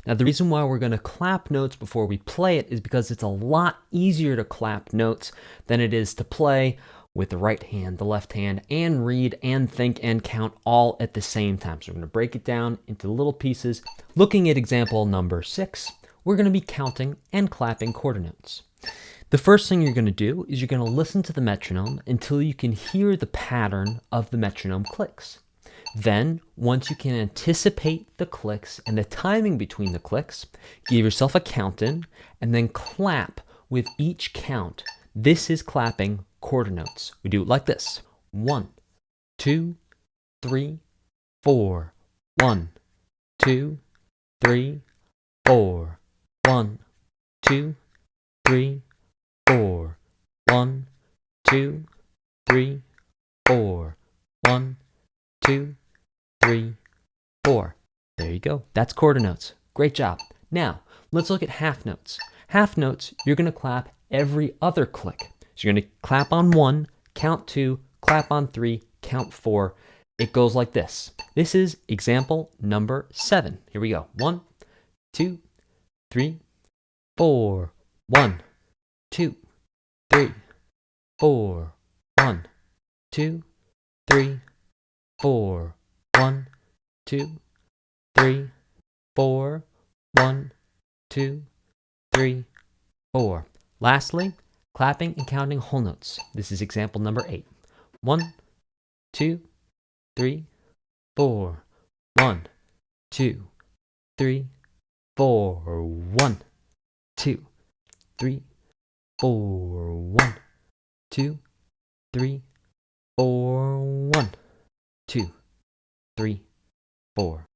Now, the reason why we're going to clap notes before we play it is because it's a lot easier to clap notes than it is to play with the right hand, the left hand, and read and think and count all at the same time. So we're going to break it down into little pieces. Looking at example number 6, we're going to be counting and clapping quarter notes. The first thing you're going to do is you're going to listen to the metronome until you can hear the pattern of the metronome clicks. Then, once you can anticipate the clicks and the timing between the clicks, give yourself a count in and then clap with each count. This is clapping quarter notes. We do it like this. 1, 2, 3, 4. 1, 2, 3, 4. 1, 2, 3, 4. 1, 2, 3, 4. 1, 2, 3, 4. There you go. That's quarter notes. Great job. Now, let's look at half notes. Half notes, you're going to clap every other click. So you're going to clap on 1, count 2, clap on 3, count 4. It goes like this. This is example number 7. Here we go. 1, 2, 3, 4. 1, 2, 3, 4. 1, 2, 3, 4. 1, 2, 3, 4. 1, 2, 3, 4. Lastly, clapping and counting whole notes. This is example number 8. 1, 2, 3, 4. 1, 2, 3, 4. 1, 2, 3, 4. 1, 2, 3, 4. 1, 2, 3, 4.